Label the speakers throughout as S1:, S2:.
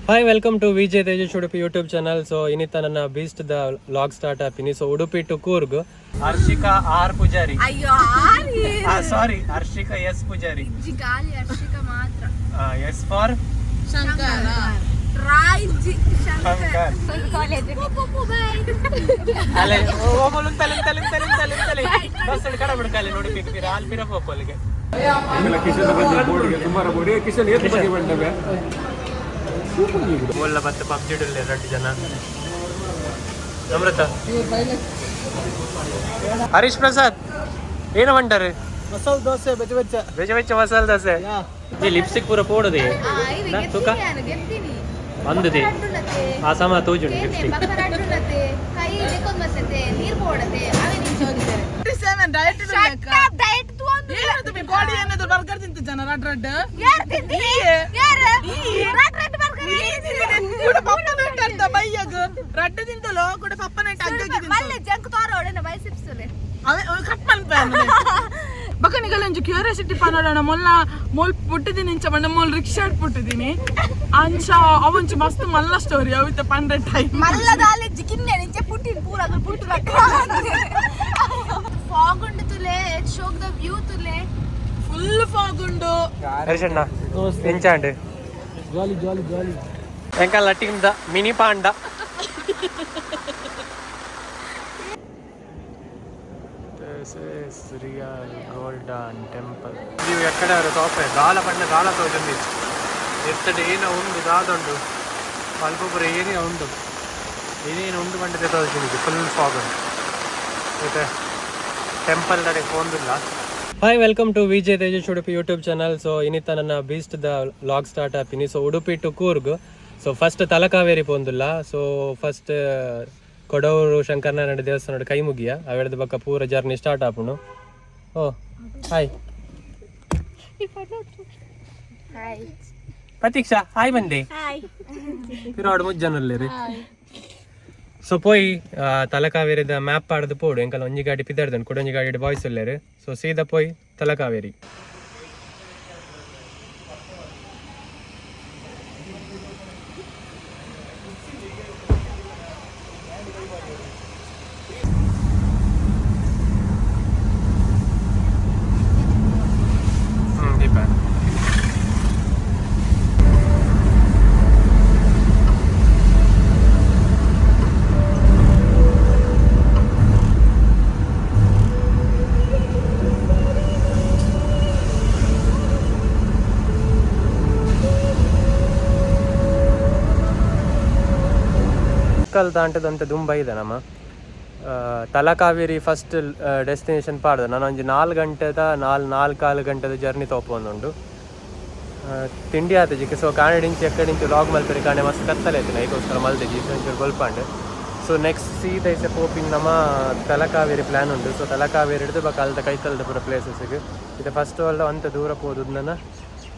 S1: Hi welcome to Vijay Tejas Udupi YouTube channel. So ಇನ್ನಿತ್ತ ನನ್ನ ಬೀಸ್ಟ್ ದ ವ್ಲಾಗ್ ಸ್ಟಾರ್ಟ್ ಆಪಿನಿ. So Udupi to Coorg Harshika R Poojari.
S2: ಅಯ್ಯೋ
S1: ಸಾರಿ, ಹರ್ಷಿಕಾ ಎಸ್ ಪೂಜಾರಿ.
S2: ಗಾಲಿ ಹರ್ಷಿಕಾ ಮಾತ್ರ.
S1: ಎಸ್ ಫಾರ್
S2: ಶಂಕರ ರಾಯ್ಜಿ
S1: ಶಂಕರ್.
S2: ಕಾಲೇಜ್
S1: ಅಲೆ ಓಮಲು ತಲೆ ತಲೆ ತಲೆ ತಲೆ ತಲೆ ಬಸ್ ಕಡ ಬಿಡಕಲೆ ನೋಡಿ ಪಿಕ್ಕಿರ ಆಲ್ ಪಿರ ಹೋಪಲ್ಗೆ
S3: ಎಲ್ಲ ಕಿಶನ್ ಬಗ್ಗೆ ಬೋರ್ಡ್ಗೆ ತುಂಬಾರ ಬೋರ್ಡ್ ಕಿಶನ್ ಏತ್ ಬಗ್ಗೆ ಬಂದವೆ
S1: ಒಳ್ಳೆ ಮತ್ತೆ ಪಬ್ಜಿ ಡುಲ್ಲೆ 2 ಜನ. ನಮ್ರತ ಹರೀಶ್ ಪ್ರಸಾದ್ ಏನು ಬಂಟಾರೆ?
S3: ಮಸಾಲ ದೋಸೆ ಬೆಚ್ಚ
S1: ಬೆಚ್ಚ ಮಸಾಲ ದೋಸೆ. ಈ ಲಿಪ್ಸ್ಟಿಕ್ ಪೂರ ಪೋಡದೆ ತುಕ ಅಂದದೆ ಆ ಸಮ ತೋಜುಂಡು ಲಿಪ್ಸ್ಟಿಕ್
S2: ಕೈ ಲೆಕ್ಕೊಂದು ಬರ್ತದೆ ನೀರು ಪೋಡದೆ ಅವೇ ನಿಂಚೋದಿದ್ದಾರೆ
S4: 37 ಡಯಟ್
S2: ಡಯಟ್ ತಗೊಂಡು
S4: ಏನು তুমি ಬಾಡಿ ಏನಾದ್ರು ಬರ್ಗರ್ ತಿಂತ ಜನ ರಡ್
S2: ಯಾರು ತಿಂತೀರಿ ಯಾರು ರಡ್ ಬರ್ಗರ್
S4: ಕೂಡ ಪಪ್ಪನ ಅಂತ ಬೈಯಗ ರಡ್ ತಿಂತಲೋ ಕೂಡ ಪಪ್ಪನ ಅಗ್ಗಕ್ಕೆ
S2: ಮಲ್ಲೆ ಜಂಕ್ ತೋರೋಡೆ ಬೈಸಿಪ್ಸ್ಲೆ
S4: ಅವೆ ಕಟ್ ಮಾಡ್ತಾನೆ ಬಕನಿಗಲಂಜು ಕ್ಯೂರಿಯಾಸಿಟಿ ಪನೋಡಣ ಮೊಲ್ ಪುಟ್ಟಿದೀನಿ ಇಂಚ ಬಂಡ ಮೊಲ್ ರಿಕ್ಷಾ ಪುಟ್ಟಿದೀನಿ ಅಂಚ ಅವಂಚು ಮಸ್ತ್ ಮಲ್ಲ ಸ್ಟೋರಿ ಅವಿತ ಪಂಡ್ರೆ ಟೈಮ್
S2: ಮಲ್ಲದಾಲೆ ಜಿಕಿನ್ನೆ ನಿಂಚೆ ಪುಟ್ಟಿನ ಪೂರ ಅದು ಪುಟ್ಟಲಕ್ಕ ಫಾಗ್ ಉಂಡು ತುಲೆ ಶೋಕ್ ದ ವ್ಯೂ ತುಲೆ
S4: ಫುಲ್ ಫಾಗ್ ಉಂಡು
S1: ಹರಿಶಣ್ಣ ಎಂಚಾಂಡ್
S3: ಜಾಲಿ
S1: ಎಂಕಲ್ಲ ಟೀಮ್ ದ mini panda. Real golden temple. ನೀವು ಎಕ್ಕಡೆ ಅವರು ತೋಪೆ ಗಾಲ ಪಂಡ ಗಾಲ ತೋಜಂದಿ ಎತ್ತಡೆ ಏನೋ ಉಂಡು ದಾದುಂಡು ಅಲ್ಪಪುರ ಏನೇ ಉಂಡು ಏನೇನು ಉಂಡು ಪಂಡ ತೋಜಿಂದು ಫುಲ್ ಫಾಗ್ ಉಂಟು ಮತ್ತೆ ಟೆಂಪಲ್ ಕಡೆ ಹೋಗಿಲ್ಲ. Hi welcome to Vijay Tejas Udupi YouTube channel. So ಇನ್ನಿತ್ತ ನನ್ನ ಬೀಸ್ಟ್ ದ ವ್ಲಾಗ್ ಸ್ಟಾರ್ಟ್ ಆಪಿನಿ. So Udupi to Coorg. So first Talakaveri ಪೋಂದುಲ್ಲ. ಸೊ ಫಸ್ಟ್ ಕೊಡವರು ಶಂಕರನಾರಾಯಣ ದೇವಸ್ಥಾನ ಕೈ ಮುಗಿಯ ಅವೆಳದ ಬಕ್ಕ ಪೂರ ಜರ್ನಿ ಸ್ಟಾರ್ಟ್ ಆಪುನು. ಓ ಹಾಯ್ ಪ್ರತೀಕ್ಷಾ ಹಾಯ್ ಬಂದೆ ಪಿರೋಡ್ ಮುಜ್ಜನಲ್ಲಿ ರೀ. ಸೊ ಪೋಯಿ ತಲಕಾವೇರಿದ ಮ್ಯಾಪ್ ಆಡದು ಪೋಡು ಎಂಕಲ್ಲ ಒಂಜಿ ಗಾಡಿ ಪಿದಾಡ್ದನ್ ಕೂಡ ಒಂಜಿ ಗಾಡಿ ಬಾಯ್ಸ್ ಉಲ್ಲೇರು. ಸೊ ಸೀದಾ ಪೋಯಿ ತಲಕಾವೇರಿ. ದಾಂಟದಂತೆ ದುಂಬ ಇದೆ ನಮ್ಮ ತಲಕಾವೇರಿ ಫಸ್ಟ್ ಡೆಸ್ಟಿನೇಷನ್ ಪಾಡ್ದ ನಾನು ಒಂಜಿ 4 ಗಂಟೆದ 4 ಗಂಟೆದ ಜರ್ನಿ ತೋಪೊಂದುಂಡು. ತಿಂಡಿ ಆತಜಿಕ್ಕೆ. ಸೊ ಕಾಣಡಿಂಚಿ ಎಕ್ಕಡಿಂಚು ಲಾಗ್ ಮಲ್ಪರಿ ಕಾಣೆ ಮಸ್ತ್ ಕತ್ತಲೆ ಐತೆ ನೈಗೋಸ್ಕರ ಮಲ್ದೆಜಿ ಒಂಚೂರು ಗೊಲ್ಪಾಂಡು. ಸೊ ನೆಕ್ಸ್ಟ್ ಸೀದಾ ಐಸೆ ಪೋಪಿಂಗ್ ನಮ್ಮ ತಲಕಾವೇರಿ ಪ್ಲ್ಯಾನ್ ಉಂಟು. ಸೊ ತಲಕಾವೇರಿ ಹಿಡಿದು ಬಕ್ಕ ಅಲ್ದ ಕೈತಲ್ದ ಪೂರ ಪ್ಲೇಸಸ್ಗೆ ಇದು ಫಸ್ಟ್ ಅಲ್ಲ ಅಂತ ದೂರ ಹೋದು ನನ್ನ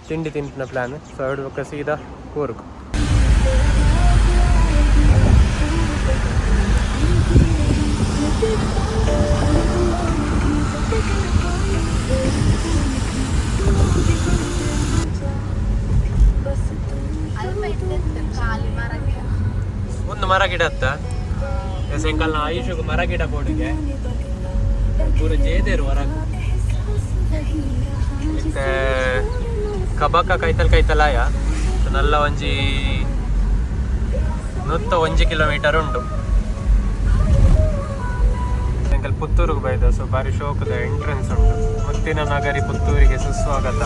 S1: ತಿಂಡಿ ತಿಂಟಿನ ಪ್ಲ್ಯಾನ್. ಸೊ ಎರಡು ಬಕ್ಕ ಸೀದಾ ಕೂರ್ಗ್. ಒಂದು ಮರ ಗಿಡ ಅತ್ತ ಸಾಯಂಕಾಲ ಆಯುಷకు ಮರ ಗಿಡ ಬೋಡಿಗೆ ಪೂರ ಜೇದೇರು ಹೊರ ಮತ್ತೆ ಕಬಕ ಕೈತಲಾಯ ನಲ್ಲ ಒಂಜಿ 101 ಕಿಲೋಮೀಟರ್ ಉಂಟು. ಸಾಯಂಕಾಲ ಪುತ್ತೂರಿಗೆ ಬೈದ. ಸೊ ಬಾರಿ ಶೋಕದ ಎಂಟ್ರೆನ್ಸ್ ಉಂಟು. ಮುತ್ತಿನ ನಗರಿ ಪುತ್ತೂರಿಗೆ ಸುಸ್ವಾಗತ.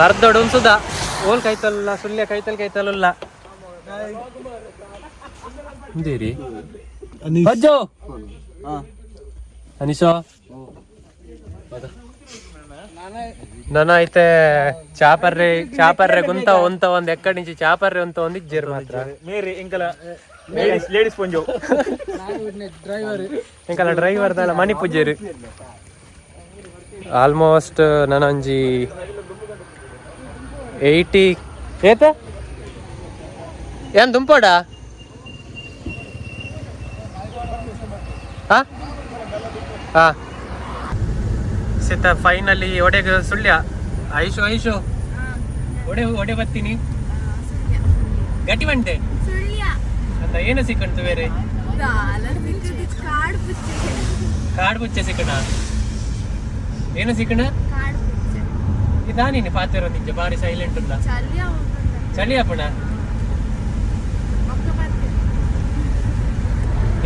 S1: ಅರ್ಧೋಡು ಸುಧಾ ಓಲ್ ಕೈತಲ್ಲ ಸುಳ್ಯ ಕೈತಲ್ಲ ಅಂದೇರಿ ಅಜ್ಜೋ ಅನಿಶೋ ನನ್ನ ಐತೆ ಚಾಪರ್ರೆ ಗುಂತ ಒಂದ್ ಎಕ್ಕಡ ನಿಂಚಿ ಚಾಪರ್ರೆ ಅಂತ ಒಂದಿಜ್ಜೇರು ಮಾತ್ರ
S3: ಮೇರಿ ಎಂಕಲ ಲೇಡೀಸ್ ಪೊಂಜೋ
S1: ಎಂಕಲ ಡ್ರೈವರ್ ದಲ್ಲ ಮಣಿ ಪೂಜೇರು ಆಲ್ಮೋಸ್ಟ್ ನನಂಜಿ 80 ಏತ ಏನ್ ದುಂಪೋಡ ಹಾ ಸಿತ ಫೈನಲಿ ಒಡೆಗೆ ಸುಳ್ಯ ಐಶು ಐಶು ಒಡೆ ಬರ್ತೀನಿ ಗಟ್ಟಿ ಬಂಟೆ ಅಂತ ಏನು ಸಿಕ್ಕಂತು ಬೇರೆ ಕಾಡು ಪುಚ್ಚೆ ಸಿಕ್ಕಣ ಏನು ಸಿಕ್ಕಣ ಇದಾನಿ ಪಾತಿರೋ ನಿಜ ಬಾರಿ ಸೈಲೆಂಟ್ ಉಂಟ ಚಳಿ ಅಪ್ಪಣ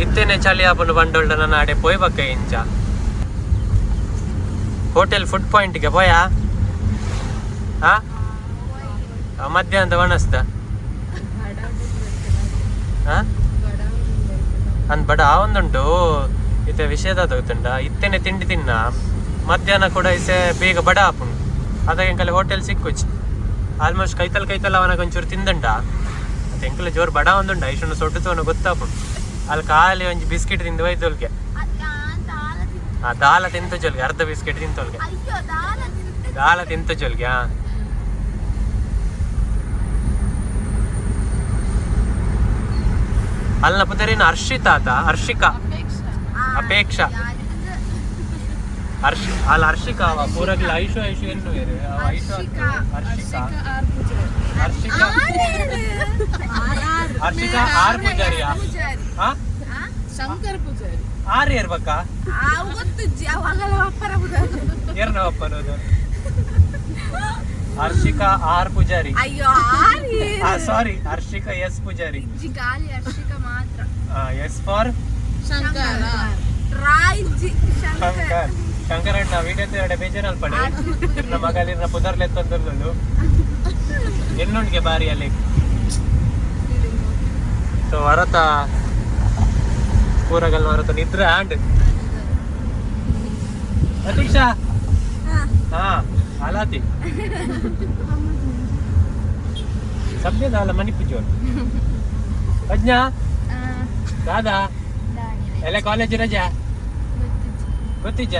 S1: ಇತ್ತೇನೆ ಚಳಿ ಅಪ್ಪನ ಬಂಡೋಲ್ಡ ನನ್ನ ಆಡೆ ಪೋಯ್ ಬಕ್ಕ ಇಂಚ ಹೋಟೆಲ್ ಫುಡ್ ಪಾಯಿಂಟ್ಗೆ ಪೋಯಾ ಹಾ ಮಧ್ಯಾಹ್ನದ ವನಸ್ದ ಅಂದ್ ಬಡ ಒಂದುಂಟು ಇತ್ತೆ ವಿಷಯದ ಗೊತ್ತುಂಡ ಇತ್ತೇನೆ ತಿಂಡಿ ತಿನ್ನ ಮಧ್ಯಾಹ್ನ ಕೂಡ ಇಸೆ ಬೇಗ ಬಡ ಆಪುಂಡು ಅದಾಗ ಎಂಕಲೆ ಹೋಟೆಲ್ ಸಿಕ್ಕುಚ್ಚಿ ಆಲ್ಮೋಸ್ಟ್ ಕೈತಲ್ ಅವನಾಗ ಒಂಚೂರು ತಿಂದಂಡ ಮತ್ತೆ ಎಂಕಲೆ ಜೋರು ಬಡ ಒಂದುಂಡ ಇಷ್ಟೊಂದು ಸೊಟ್ಟು ಅವನು ಗೊತ್ತಾಪುಂಡು ಅಲ್ಲಿ ಖಾಲಿ ಒಂಜಿ ಬಿಸ್ಕೆಟ್ ತಿಂದು ಒಯ್ದೋಲ್ಗೆ ದಾಲ ತಿಂತ ಜೋಲ್ಗೆ ಅರ್ಧ ಬಿಸ್ಕೆಟ್ ತಿಂತೋಲ್ಗೆ ದಾಲ ತಿಂತ ಜೋಲ್ಗೆ ಅಲ್ಲ ಪುತ್ತರೇನು ಹರ್ಷಿತಾ ಆತ ಹರ್ಷಿಕಾ ಅಪೇಕ್ಷಾ ಅಲ್ಲ ಹರ್ಷಿಕಾ ಪೂರಗ್ಲ ಐಶು ಐಶು ಎನ್ನು ಬೇರೆ ಹರ್ಷಿಕಾ ಆರ್ ಪೂಜಾರಿಯಾ
S4: ಶಂಕರ್ ಪೂಜಾರಿ
S1: ಆರ್ ಇರ್ಬೇಕ ಏರ್ನ ಅಪ್ಪನೋದು Harshika R Poojari sorry Harshika S Poojari S for Shankar ಅಣ್ಣ ವಿಡಿಯೋ ಬೇಜಾರಲ್ಲಿ ಪಡೆ ಇರ್ನ ಮಗಲಿರ್ನ ಪುದರ್ಲೆ ತಂದರ್ಲು ಎನ್ನುಂಡ್ಗೆ ಬಾರಿ ಅಲ್ಲಿ ಸೊ ವರತ ಕೂರಗಲ್ ವರತ ನಿದ್ರೆ ಆಂಡ್ ಅತೀಕ್ಷಾ ಹಾ ಆಲಾತಿ ಸಭ್ಯದ ಅಲ್ಲ ಮಣಿಪುಜೋರ್ ಅಜ್ಞಾ ದಾದಾ ಎಲ್ಲ ಕಾಲೇಜ್ ರಜಾ ಗೊತ್ತಿಜ್ಜ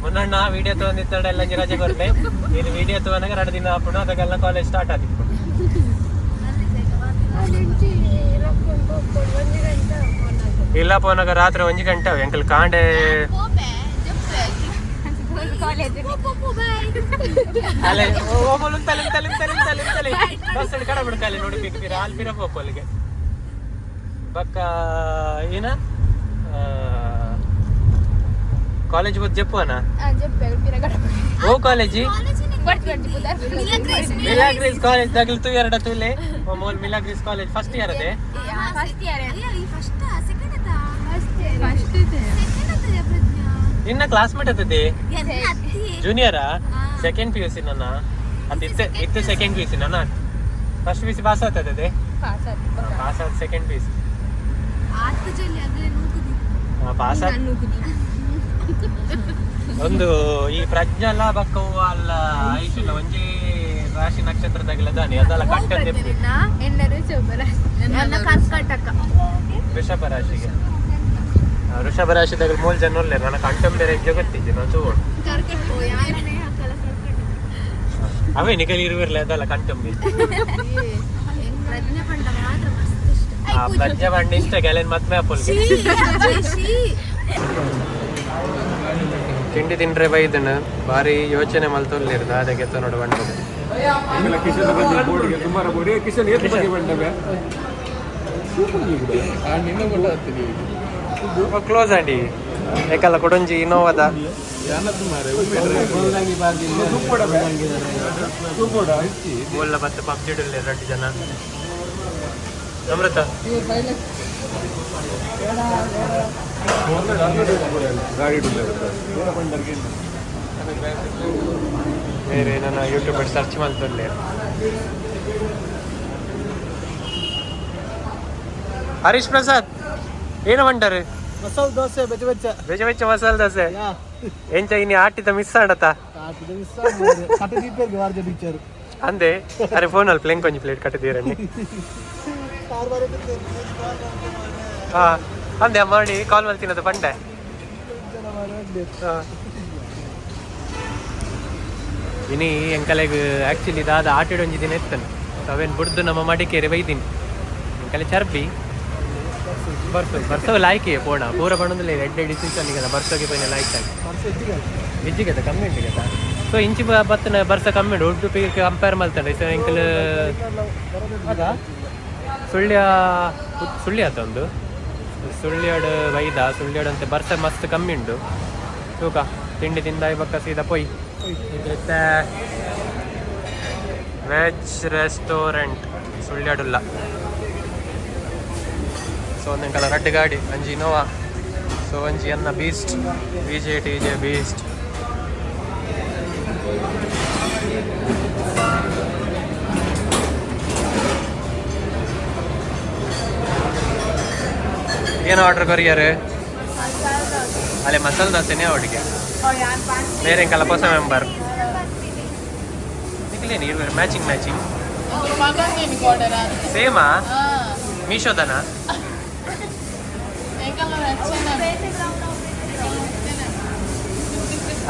S1: ಮೊನ್ನ ವಿಡಿಯೋ ತಗೊಂಡಿತ್ತ ಎಲ್ಲ ರಜೆ ಬರ್ತೆ ಇದು ವಿಡಿಯೋ ತಗೊಂಡಾಗ 2 ದಿನ ಹಾಕೊಂಡು ಅದಕ್ಕೆಲ್ಲ ಕಾಲೇಜ್ ಸ್ಟಾರ್ಟ್ ಆದಿತ್ತು ಇಲ್ಲ ಪೋನಾಗ ರಾತ್ರಿ 1 ಗಂಟೆ ಅವ ಎಂಕಲ್ ಕಾಂಡೆ ಅಲ್ಲೇ ಬಸ್ ಕಡ ಬಿಡ್ಕಲ್ಲಿ ನೋಡಿ ಬಿಕ್ತೀರ ಅಲ್ಲಿ ಬಿರ ಪೋಪಲ್ಲಿಗೆ ಬಕ್ಕ ಏನ ಕಾಲೇಜ್ ಬದ್ ಜಪ್ಪುವನ ಓ ಕಾಲೇಜಿ ಮಿಲಾಗ್ರೀಸ್ ಕಾಲೇಜ್ ದಾಗಲ್ ತು ಎರಡ ತುಲೆ ಮೊಲ್ ಮಿಲಾಗ್ರೀಸ್ ಕಾಲೇಜ್ ಫಸ್ಟ್ ಇಯರ್ ಅದೇ ನಿನ್ನ ಕ್ಲಾಸ್ಮೇಟ್ ಅದೇ ಜೂನಿಯರಾ ಸೆಕೆಂಡ್ PUC ನನ್ನ ಅದು ಇತ್ತು ಸೆಕೆಂಡ್ PUC ನನ್ನ ಫಸ್ಟ್ PUC ಪಾಸ್ ಆಗ್ತದೆ ಪಾಸ್ ಆದ ಸೆಕೆಂಡ್ PUC ಪಾಸ್ ಒಂದು ಈ ಪ್ರಜ್ಞಲ್ಲ ಬಕ್ಕವು ಅಲ್ಲ ಐಶುಲ್ಲ ಒಂಜಿ ರಾಶಿ ನಕ್ಷತ್ರದಾಗಿಲ್ಲದಾನೆ ಅದೆಲ್ಲ ಕಟ್ಟದೆ ವೃಷಭ ರಾಶಿಗೆ ವೃಷಭ ರಾಶಿದಾಗ 3 ಜನ ಒಳ್ಳೆ ನನ್ನ ಕಂಠಂ ಬೇರೆ ಜಗತ್ತಿದ್ದೆ ನಾನು ಚೂರು ಅವೇ ನಿಗಲಿ ಇರುವಿರ್ಲಿ ಅದಲ್ಲ ಕಂಠಂಬಿ ಪ್ರಜ್ಞೆ ಬಂಡಿ ಇಷ್ಟ ಗೆಲೆನ್ ಮತ್ತೆ ಅಪ್ಪಲ್ಗೆ ತಿಂಡಿ ತಿಂಡ್ರೆ ಬೈದನು ಭಾರಿ ಯೋಚನೆ ಮಲ್ತೊಲ್ಲಿರ್ದ ಅದಕ್ಕೆ ನೋಡು ಬಂಡದು
S3: ಕಿಶನ್ ಬಂದ ಬೋರ್ಡ್ಗೆ ಸುಮಾರು ಬೋರ್ಡ್ ಕಿಶನ್ ಎಷ್ಟು ಬಗ್ಗೆ ಬಂದವೆ
S1: ಕ್ಲೋಸ್ ಆಂಡಿ ಏಕಲ್ಲ ಕೊಡೊಂಜಿ ಇನೋವಾದ ಮುಲ್ಲ ಮತ್ತೆ ಪಬ್ಜಿಡಲ್ಲಿ 2 ಜನ ಅಮೃತ ಬೇರೆ ನನ್ನ ಯೂಟ್ಯೂಬ್ ಸರ್ಚ್ ಮಾಡ್ತಲ್ಲೇ ಹರೀಶ್ ಪ್ರಸಾದ್ ಏನು ಬಂಡರು
S5: ಮಸಾಲೆ ದೋಸೆ
S1: ಬೆಚ್ಚ ಮಸಾಲೆ ದೋಸೆ ಎಂಚ ಇನ್ನು ಆಟಿದ ಮಿಸ್ ಆಡತ್ತ ಅಂದೆ ಅರೆ ಫೋನಲ್ಲಿ ಪ್ಲೇನ್ ಕೊಂಚ ಪ್ಲೇಟ್ ಕಟ್ಟಿದ್ದೀರಣ್ಣಿ ಹಾ ಅಂದೆ ಮಾಡಿ ಕಾಲ್ ಮಾಡಿ ತಿನ್ನೋದು ಬಂಡೆ ಇನಿ ಎಂಕಲೆಗ್ ಆ್ಯಕ್ಚುಲಿ ದಾದ ಆಟಿಡೊಂಜಿ ದಿನ ಇತ್ತನು ಅವೇನು ಬಿಡ್ದು ನಮ್ಮ ಮಡಿಕೇರಿ ಬೈತೀನಿ ಎಂಕಲೆ ಚರ್ಬಿ ಬರ್ಸೋ ಲಾಯ್ಕೆ ಪೋಣ ಪೂರ ಬಣ್ಣದಲ್ಲಿ 2 ಡಿಸಿಷನ್ ಈಗ ಬರ್ಸೋಗೆ ಪೋಯ್ನ ಲಾಯ್ಕ್ ಆಗಿ ಇಜ್ಜಿಗೆ ಕಮ್ಮಿ ಉಂಟು ಗೊತ್ತಾ ಸೊ ಇಂಚಿ ಬತ್ತನ ಬರ್ಸ ಕಮ್ಮಿ ಉಂಟು ಉಡುಪಿಗೆ ಕಂಪೇರ್ ಮಾಡ್ತಾನೆ ಸೊ ಎಂಕಲ್ ಸುಳ್ಳಿ ಆತೊಂದು ಸುಳ್ಳಿಯಾಡು ವೈದ ಸುಳ್ಳಿಯಾಡು ಅಂತ ಬರ್ಸ ಮಸ್ತ್ ಕಮ್ಮಿ ಉಂಟು ತೂಕ ತಿಂಡಿ ತಿಂದ ಇವಾಗ ಸೀದಾ ಪೊಯ್ ಮತ್ತೆ ವೆಜ್ ರೆಸ್ಟೋರೆಂಟ್ ಸುಳ್ಳಿಯಾಡುಲ್ಲ ಸೊ ಒಂದೆಂಕಲ ರಡ್ಡು ಗಾಡಿ ಅಂಜಿ ಇನೋವಾ ಸೊ ಒಂಜಿ ಅನ್ನ ಬೀಸ್ಟ್ VJ ಬೀಸ್ಟ್ ಏನು ಆರ್ಡರ್ ಕೊರಿಯರ್ ಅಲ್ಲೇ ಮಸಾಲೆ ದೋಸೆನೇ ಅವಳಿಗೆ ಬೇರೆ ಎಂಕಲ್ಲ ಹೊಸ ಮೆಂಬರ್ ನಿಖಿಲೇನು ಮ್ಯಾಚಿಂಗ್ ಸೇಮಾ ಮೀಶೋದನಾ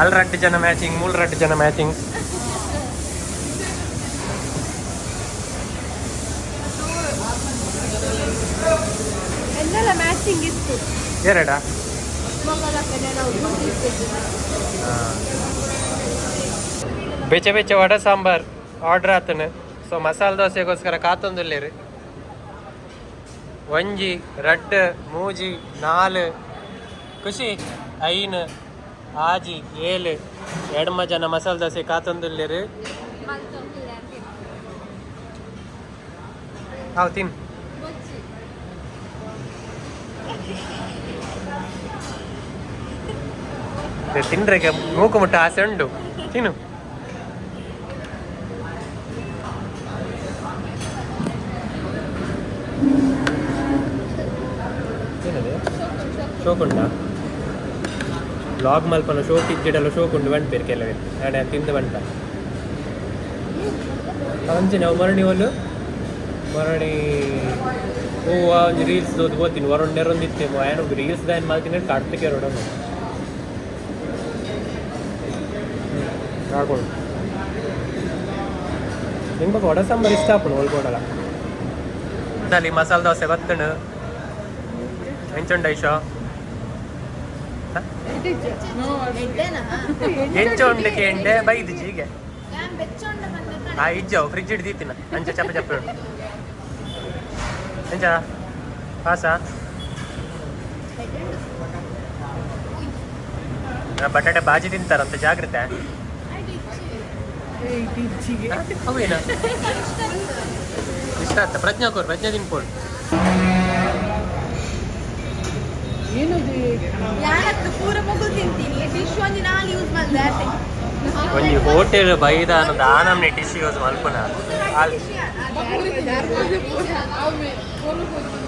S1: ಅಲ್ಲಿ 2 ಜನ ಮ್ಯಾಚಿಂಗ್ 2 ಜನ ಮ್ಯಾಚಿಂಗ್
S2: ಎಲ್ಲೆಲ್ಲ ಮ್ಯಾಚಿಂಗ್ ಇತ್ತು
S1: ಎರಡಾ ಬೆಚ್ಚ ವಡೆ ಸಾಂಬಾರ್ ಆರ್ಡರ್ ಆತನು ಸೊ ಮಸಾಲೆ ದೋಸೆಗೋಸ್ಕರ ಕಾತೊಂದುಲ್ಲೇರಿ ಒಂಜಿ 2 3 4 ಖುಷಿ 5 6 7 ಎಡಮ ಜನ ಮಸಾಲೆ ದೋಸೆ ಕಾತೊಂದುಲ್ಲೇರಿ ಹಾವು ತಿನ್ ತಿನ್ರೆಗೆ ಮೂಕು ಮುಟ್ಟ ಆಸೆ ಉಂಟು ತಿನ್ನು ಏನದೆ ಶೋಕುಂಡ ಬ್ಲಾಗ್ ಮಲ್ಪನ ಶೋಕ್ ಇಜ್ಜಿಡಲ್ಲ ಶೋಕುಂಡು ಬಂಡ್ಪೇರು ಕೆಲವೇ ನಾಳೆ ತಿಂದು ಬಂಟ ಅಂಚೆ ನಾವು ಮರಣಿ ಒಲ್ಲು ಮರಣಿ ಹೂವು ಒಂದು ರೀಲ್ಸ್ ಓದ್ತೀನಿ ಹೊರೊಂಡೆರೊಂದು ಇತ್ತೇಮೋ ಏನೋ ರೀಲ್ಸ್ ಏನು ಮಾಡ್ತೀನಿ ಕಾಡ್ತಿಗೆ ರೋಡನ್ನು ಆಡ್ಕೊಂಡು ನಿಂಗೆ ಬಗ್ಗೆ ವಡೆ ಸಾಂಬಾರು ಇಷ್ಟ ಆಪಣು ಹೊಲ್ಕೊಡಲ್ಲ ಅಲ್ಲಿ ಮಸಾಲೆ ದೋಸೆ ಬತ್ತಣು ಎಂಚುಂಡ ಐಶೋ ಎಂಚುಂಡಕ್ಕೆ ಎಂಡೆ ಬೈದು ಜೀಗೆ ಇಜ್ಜವು ಫ್ರಿಜ್ ಹಿಡ್ದಿತ್ತಿನ ಅಂಚ ಚಪ್ಪ ಚಪ್ಪ ಎಂಚ ಪಾಸ ಬಟಾಟೆ ಬಾಜಿ ತಿಂತಾರಂತ ಜಾಗ್ರತೆ ಅವೇನ ಇಷ್ಟ ಆತ ಪ್ರಜ್ಞಾ ತಿನ್ಕೊಡು ಒಂಜಿ ಹೋಟೆಲ್ ಬೈದ ಅನ್ನೋದು ಆನಮ್ನೆ ಟಿಶ್ ಯೂಸ್ ಮಲ್ಪುನ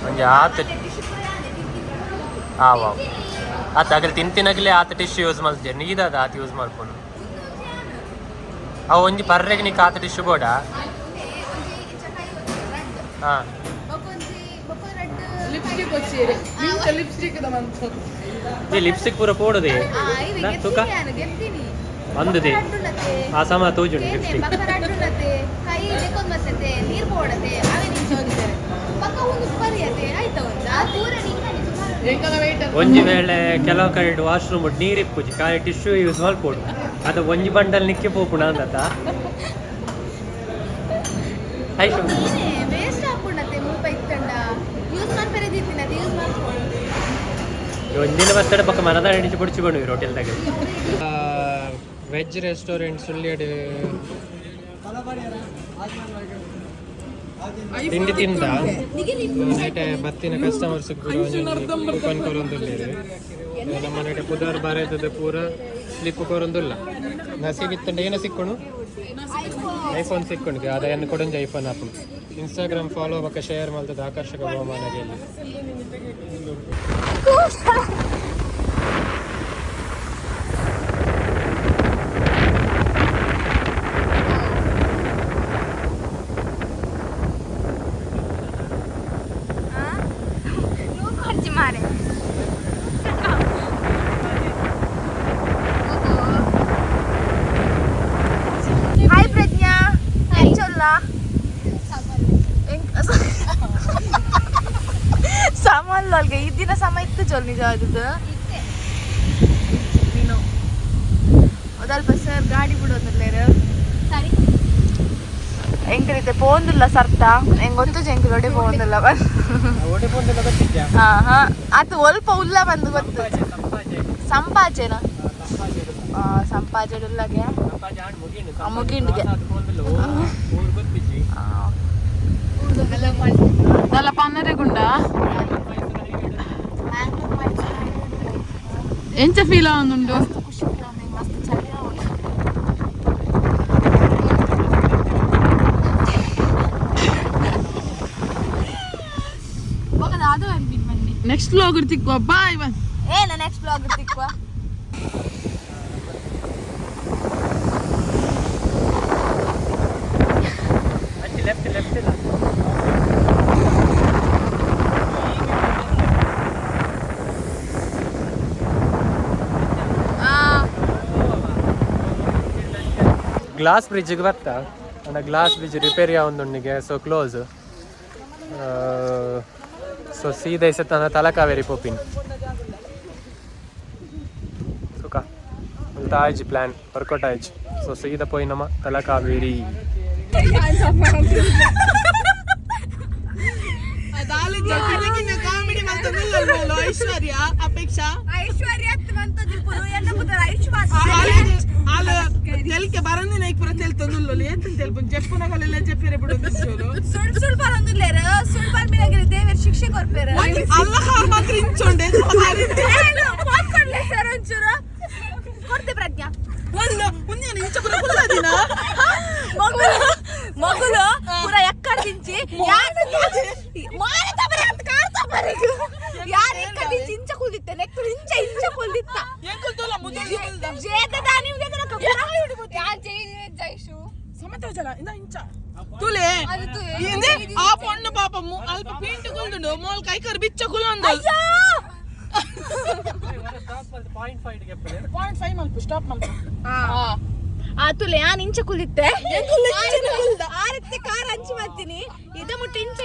S1: ಒಂಜಿ ಆತ ಆತ ಅಗ್ರ ತಿಂತಿನಾಗಲೇ ಆತ ಟಿಶ್ ಯೂಸ್ ಮಲ್ತೇನೆ ನೀದಾದ ಆತ ಯೂಸ್ ಮಲ್ಪುನು ಅವು ಒಂಜಿ ಪರ್ರೆಗೆ ನೀ ಆತ ಟಿಶ್ ಬೋಡ ಹಾಂ ಈ ಲಿಪ್ಸ್ಟಿಕ್ ಪೂರ ಪೋಡದೆ ತೂಕ ಅಂದದೆ ಆ ಸಮ ತೋಜುಂಡು ಲಿಪ್ಸ್ಟಿಕ್ ಒಂಜಿ ವೇಳೆ ಕೆಲವು ಕಡೆ ವಾಶ್ರೂಮ್ ನೀರಿಪ್ಪುಜಿ ಖಾಲಿ ಟಿಶ್ಯೂ ಯೂಸ್ ಮಲ್ಪೋಡು ಅದು ಒಂಜಿ ಬಂಡಲ್ ನಿಕ್ಕಿ ಪೋಪುಣ ಅಂದತ ಆಯ್ತು ಒಂದಿನ ಬರ್ತಡೆ ಪಕ್ಕ ಮನದ ಹಿಡಿಸಿ ಕುಡಿಸಿಕೊಂಡು ಹೋಟೆಲ್ದಾಗ ವೆಜ್ ರೆಸ್ಟೋರೆಂಟ್ ಸುಳ್ಳಿಯಡು ತಿಂಡಿ ತಿಂದ ನೈಟೆ ಬತ್ತಿನ ಕಸ್ಟಮರ್ಸ್ ಕೂಪನ್ ಕೊರೊಂದುಲ್ಲೇರು ನಮ್ಮ ನೈಟೆ ಪುದಾರ್ ಬಾರೈತದ ಪೂರ ಸ್ಲಿಪ್ ಕೊರೊಂದುಲ್ಲ ನಾ ಸಿಗಿತ್ತಂಡ ಏನೋ ಸಿಕ್ಕೊಂಡು ಐಫೋನ್ ಸಿಕ್ಕೊಂಡು ಅದನ್ನು ಕೊಡೊಂದು ಐಫೋನ್ ಆಪು ಇನ್ಸ್ಟಾಗ್ರಾಮ್ ಫಾಲೋ ಬಕ್ಕ ಶೇರ್ ಮಾಡ್ತದ ಆಕರ್ಷಕ ಬಹುಮಾನಗೆಲ್ಲಿ
S2: ಹಾಯ್ ಪ್ರಜ್ಞಾ ಸಾಮಾನ್ಗೆ ಈ ದಿನ ಸಮ ಇತ್ತು ಚೊಲ್ ನಿಜ ನೀನು ಸ್ವಲ್ಪ ಸರ್ ಗಾಡಿ ಬಿಡೋದಿಲ್ಲ ಸರಿ ಎಂಕರಿತೆ ಪೋಂದಿಲ್ಲ ಸರ್ತ ಹೆಂಗ್ ಗೊತ್ತು ಎಂಕಲ್ ಒಡೆ ಪೋಂದಿಲ್ಲ ಹಾ ಅದು ಒಲ್ಪ ಉಲ್ಲ ಬಂದು ಗೊತ್ತು ಸಂಪಾಜೆನ ಸಂಪಾಜೆಡುಲ್ಲಗೆ ಮುಗಿಂಡಿಗೆ
S4: നല്ല പന്നരക്കുണ്ട ಎಂತ ಫೀಲ್ ಆಗುന്നുണ്ടോ ನೆಕ್ಸ್ಟ್ ವ್ಲಾಗ್ ಇರ್ತಿಕ್ವಾ ಬಾಯ್ ಬನ್
S2: ಏನ ನೆಕ್ಸ್ಟ್ ವ್ಲಾಗ್ ಇರ್ತಿಕ್ವಾ
S1: ಗ್ಲಾಸ್ ಬ್ರಿಡ್ಜ್ಗೆ ಬರ್ತಾ ಅಣ್ಣ ಗ್ಲಾಸ್ ಬ್ರಿಡ್ಜ್ ರಿಪೇರಿ ಆವೊಂದುಂಡಿಗೆ ಸೊ ಕ್ಲೋಸ್ ಸೊ ಸೀದಾ ಇಸತ್ತನ ತಲಕಾವೇರಿ ಪೋಪಿನ್ ಸುಖ ಅಂತ ಆಯ್ಜಿ ಪ್ಲ್ಯಾನ್ ವರ್ಕೌಟ್ ಆಯ್ಜಿ ಸೊ ಸೀದಾ ಪೋಯಿ ನಮ್ಮ ತಲಕಾವೇರಿ
S4: ಕಾಮಿಡಿ ಐಶ್ವರ್ಯ ಅಪೇಕ್ಷಾ ಎಲ್ಕೆ ಬರಂದಿನ ಈಗ ಪುರ ತೆಲ್ತೊಂದುಲ್ಲ ಎಂತ ತೆಲ್ಪು ಜಪ್ಪುನಗಲೆಲ್ಲ ಜಪ್ಪಿರೆ ಬಿಡೋದು
S2: ಸುಳ್ಳು ಬರೋದಿಲ್ಲ ಸುಳ್ಳು ಬರ್ಬಿಡಾಗಿರಿ ದೇವರ ಶಿಕ್ಷೆ ಕೊಡ್ಬೇರ
S4: ಅಲ್ಲ ಮಾತ್ರ ಇಂಚೊಂಡೆ
S2: ಸರ್ ಒಂಚೂರು ಕೊಡ್ತೆ ಪ್ರಜ್ಞಾ
S4: ಮುಂಜಾನೆ ಇಂಚ ಪುರ ಕುಲ್ಲದಿನ
S2: ಮಗುಲು ಪುರ ಎಕ್ಕಡ ದಿಂಚಿ ಯಾರು ಎಕ್ಕಡ ದಿಂಚಿ ಇಂಚ ಕುಲ್ದಿತ್ತೆ ನೆಕ್ಕು ಇಂಚ ಇಂಚ ಕುಲ್ದಿತ್ತ
S4: ತುಲೆ ಆ ಪೊಣ್ಣು ಪಾಪ ಅಲ್ಪ ಪೀಂಟು ಕುಲ್ದುಂಡು ಮೋಲ್ ಕೈ ಕರ್ ಬಿಚ್ಚ ಕುಲಂದು 0.5 ಮಲ್ಪ ಸ್ಟಾಪ್ ಮಲ್ಪ
S2: ಆ ತುಲೆ ನಾನು ಇಂಚ ಕುಲಿತ್ತೆ ಆರತ್ತೆ ಕಾರ್ ಹಂಚಿ ಮಾಡ್ತೀನಿ ಇದ ಮುಟ್ಟ ಇಂಚ